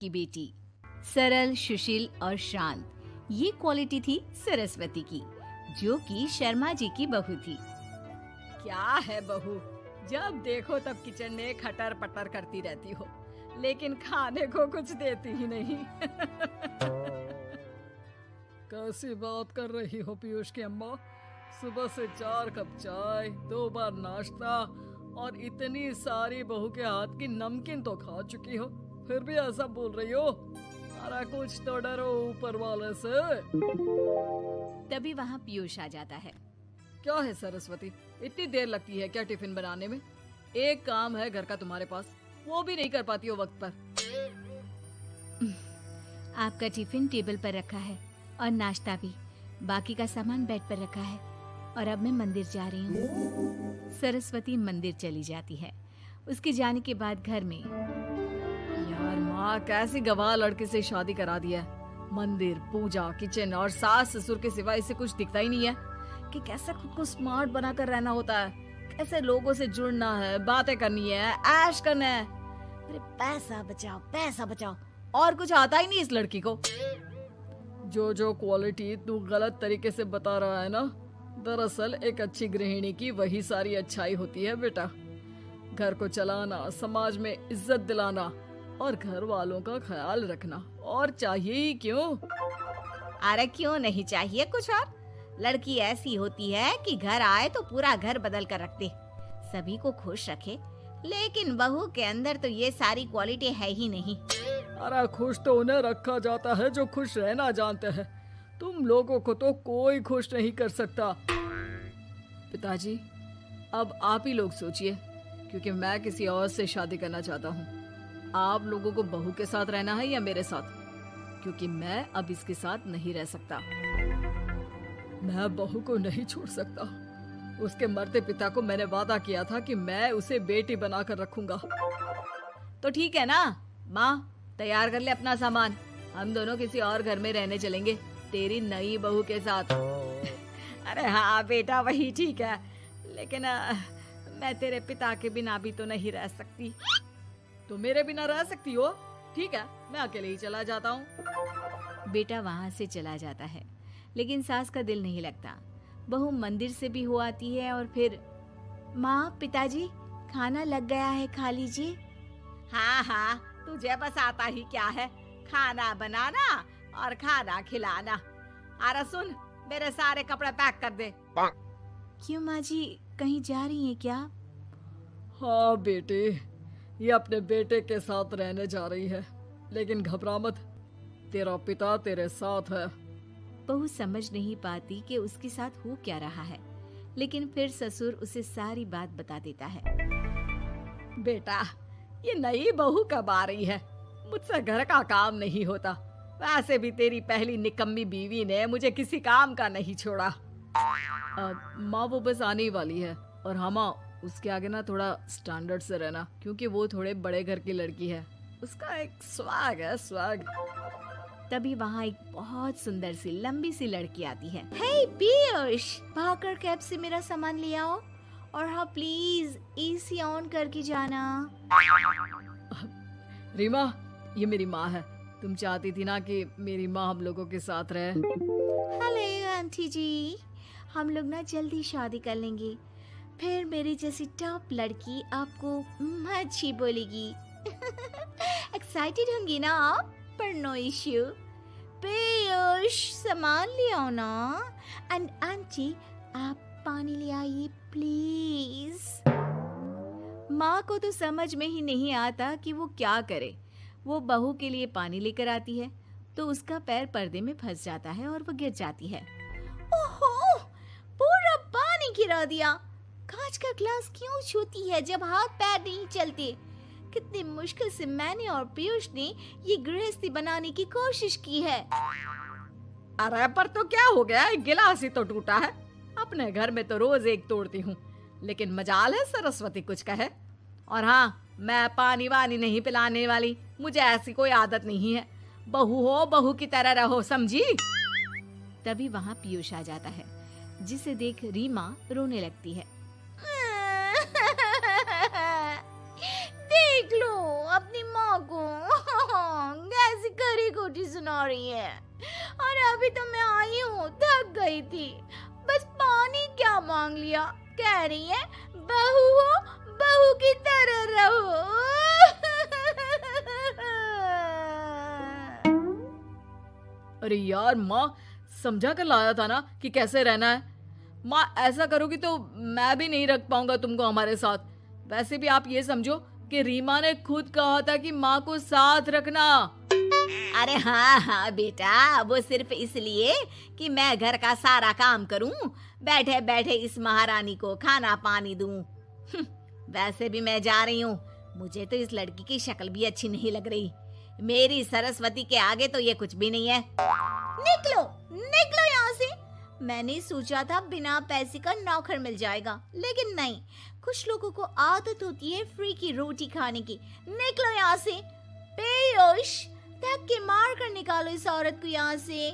की बेटी। सरल, सुशील और शांत, ये क्वालिटी थी सरस्वती की, जो कि शर्मा जी की बहू थी। क्या है बहू, जब देखो तब किचन में खटर पटर करती रहती हो, लेकिन खाने को कुछ देती ही नहीं। कैसी बात कर रही हो पीयूष की अम्मा? सुबह से 4 कप चाय, 2 बार नाश्ता और इतनी सारी बहू के हाथ की नमकीन तो खा चुकी हो, फिर भी ऐसा बोल रही हो? अरे कुछ तो डरो ऊपर वाले से। तभी वहाँ पीयूष आ जाता है। क्या है सरस्वती, इतनी देर लगती है क्या टिफिन बनाने में? एक काम है घर का तुम्हारे पास, वो भी नहीं कर पाती हो वक्त पर। आपका टिफिन टेबल पर रखा है और नाश्ता भी, बाकी का सामान बेड पर रखा है और अब मैं मंदिर जा रही हूँ। सरस्वती मंदिर चली जाती है। उसके जाने के बाद घर में, यार माँ, कैसी गवाह लड़के से शादी करा दिया है। मंदिर, पूजा, किचन और सास ससुर के सिवा इसे कुछ दिखता ही नहीं है कि कैसे खुद को स्मार्ट बनाकर रहना होता है, कैसे लोगों से जुड़ना है, बातें करनी है, ऐश करना है। अरे पैसा बचाओ, पैसा बचाओ, और कुछ आता ही नहीं इस लड़की को। जो क्वालिटी तू गलत तरीके से बता रहा है ना, दरअसल एक अच्छी गृहिणी की वही सारी अच्छाई होती है बेटा। घर को चलाना, समाज में इज्जत दिलाना और घर वालों का ख्याल रखना, और चाहिए ही क्यों? अरे क्यों नहीं चाहिए कुछ और? लड़की ऐसी होती है कि घर आए तो पूरा घर बदल कर रख दे, सभी को खुश रखे, लेकिन बहू के अंदर तो ये सारी क्वालिटी है ही नहीं। अरे खुश तो उन्हें रखा जाता है जो खुश रहना जानते हैं। तुम लोगों को तो कोई खुश नहीं कर सकता। पिताजी, अब आप ही लोग सोचिए, क्योंकि मैं किसी और से शादी करना चाहता हूँ। आप लोगों को बहू के साथ रहना है या मेरे साथ? क्योंकि मैं अब इसके साथ नहीं रह सकता। मैं बहू को नहीं छोड़ सकता। उसके मरते पिता को मैंने वादा किया था कि मैं उसे बेटी बनाकर रखूंगा। तो ठीक है ना माँ, तैयार कर ले अपना सामान, हम दोनों किसी और घर में रहने चलेंगे तेरी नई बहू के साथ। अरे हाँ बेटा, वही ठीक है, लेकिन मैं तेरे पिता के बिना भी तो नहीं रह सकती। तो मेरे बिना रह सकती हो? ठीक है, मैं अकेले ही चला जाता हूँ। बेटा वहाँ से चला जाता है, लेकिन सास का दिल नहीं लगता। बहू मंदिर से भी हो आती है और फिर, माँ, पिताजी, खाना लग गया है, खा लीजिए। हाँ हाँ, तुझे बस आता ही क्या है, खाना बनाना और खाना खिलाना। अरे सुन, मेरे सारे कपड़े पैक कर दे। क्यों माँ जी, कहीं जा रही हैं क्या? हाँ बेटे, ये अपने बेटे के साथ रहने जा रही है, लेकिन घबरा मत, तेरा पिता तेरे साथ है। बहू समझ नहीं पाती कि उसके साथ हो क्या रहा है, लेकिन फिर ससुर उसे सारी बात बता देता है। बेटा, ये नई बहू कब आ रही है? मुझसे घर का काम नहीं होता, वैसे भी तेरी पहली निकम्मी बीवी ने मुझे किसी काम का नहीं छोड़ा। माँ, वो बस आने ही वाली है, और हाँ माँ, उसके आगे ना थोड़ा स्टैंडर्ड से रहना, क्योंकि वो थोड़े बड़े घर की लड़की है, उसका एक स्वैग है, स्वैग। तभी वहाँ एक बहुत सुंदर सी लंबी सी लड़की आती है। हे पीयूष, भागकर कैब से मेरा सामान ले आओ, और हाँ प्लीज एसी ऑन करके जाना। रीमा, ये मेरी माँ है। तुम चाहती थी ना कि मेरी माँ हम लोगों के साथ रहे। हेलो आंटी जी, हम लोग ना जल्दी शादी कर लेंगे, फिर मेरी जैसी टॉप लड़की आपको अच्छी बोलेगी। एक्साइटेड होंगी ना आप? पर नो इश्यू। पीयूष, सामान ले आओ ना, एंड आंटी आप पानी ले आइए प्लीज। माँ को तो समझ में ही नहीं आता कि वो क्या करे। वो बहू के लिए पानी लेकर आती है तो उसका पैर पर्दे में फंस जाता है और वो गिर जाती है। ओहो, पूरा पानी गिरा दिया। कांच का ग्लास क्यों छूती है जब हाथ पैर नहीं चलते? कितनी मुश्किल से मैंने और पीयूष ने ये गृहस्थी बनाने की कोशिश की है। अरे पर तो क्या हो गया, गिलास ही तो टूटा है। अपने घर में तो रोज एक तोड़ती हूँ, लेकिन मजाल है सरस्वती कुछ कहे। और हाँ, मैं पानी वानी नहीं पिलाने वाली, मुझे ऐसी कोई आदत नहीं है। बहू हो, बहू की तरह रहो, समझी? तभी वहाँ पीयूष आ जाता है, जिसे देख रीमा रोने लगती है। देख लो अपनी माँ को, छोटी सुना रही है। और अभी तो मैं आई हूँ, थक गई थी, बस पानी क्या मांग लिया। कह रही है बहू हो, बहू की तरह रहो। अरे यार माँ, समझा कर लाया था ना कि कैसे रहना है। माँ ऐसा करोगी तो मैं भी नहीं रख पाऊंगा तुमको हमारे साथ। वैसे भी आप ये समझो कि रीमा ने खुद कहा था कि माँ को साथ रखना। अरे हाँ हाँ बेटा, वो सिर्फ इसलिए कि मैं घर का सारा काम करूं, बैठे बैठे इस महारानी को खाना पानी दूं। वैसे भी मैं जा रही हूँ, मुझे तो इस लड़की की शक्ल भी अच्छी नहीं लग रही। मेरी सरस्वती के आगे तो ये कुछ भी नहीं है। निकलो निकलो यहाँ से। मैंने सोचा था बिना पैसे का नौकर मिल जाएगा, लेकिन नहीं, कुछ लोगों को आदत होती है फ्री की रोटी खाने की। निकलो यहाँ से। पीयूष, धक्के मार कर निकालो इस औरत को यहाँ से।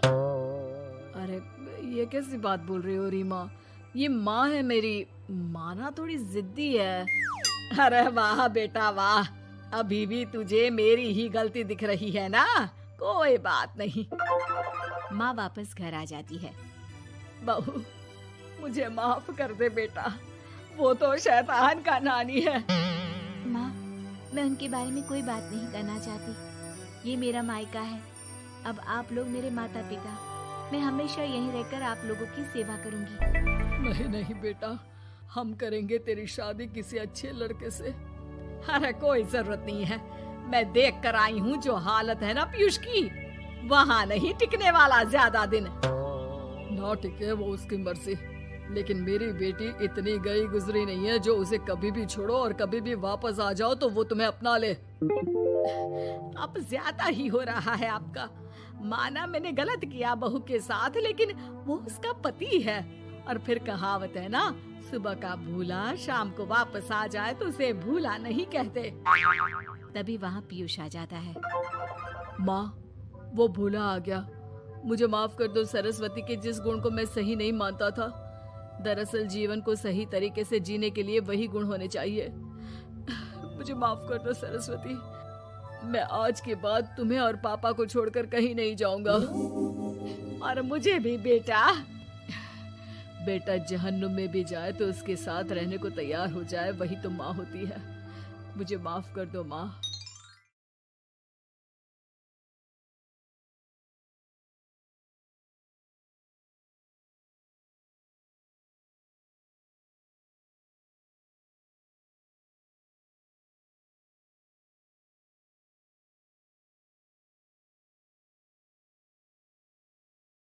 अरे ये कैसी बात बोल रही हो रीमा? ये माँ है मेरी, माँ ना थोड़ी जिद्दी है। अरे वाह बेटा वाह, अभी भी तुझे मेरी ही गलती दिख रही है ना? कोई बात नहीं। माँ वापस घर आ जाती है। बहू, मुझे माफ कर दे बेटा, वो तो शैतान का नानी है। माँ, मैं उनके बारे में कोई बात नहीं करना चाहती। ये मेरा मायका है। अब आप लोग मेरे माता पिता। मैं हमेशा यहीं रहकर आप लोगों की सेवा करूंगी। नहीं नहीं बेटा, हम करेंगे तेरी शादी किसी अच्छे लड़के से। अरे कोई जरूरत नहीं है, मैं देख कर आई हूँ जो हालत है ना पीयूष की, वहाँ नहीं टिकने वाला ज्यादा दिन। ना टिके वो उसकी मर्जी, लेकिन मेरी बेटी इतनी गई गुजरी नहीं है जो उसे कभी भी छोड़ो और कभी भी वापस आ जाओ तो वो तुम्हें अपना ले। अब ज्यादा ही हो रहा है आपका। माना मैंने गलत किया बहू के साथ, लेकिन वो उसका पति है। और फिर कहावत है ना, सुबह का भूला शाम को वापस आ जाए तो उसे भूला नहीं कहते। तभी वहाँ पीयूष आ जाता है। माँ, वो भूला आ गया, मुझे माफ कर दो। सरस्वती के जिस गुण को मैं सही नहीं मानता था, दरअसल जीवन को सही तरीके से जीने के लिए वही गुण होने चाहिए। मुझे माफ कर दो सरस्वती, मैं आज के बाद तुम्हें और पापा को छोड़कर कहीं नहीं जाऊंगा। और मुझे भी बेटा। बेटा जहन्नुम में भी जाए तो उसके साथ रहने को तैयार हो जाए, वही तो माँ होती है। मुझे माफ कर दो माँ।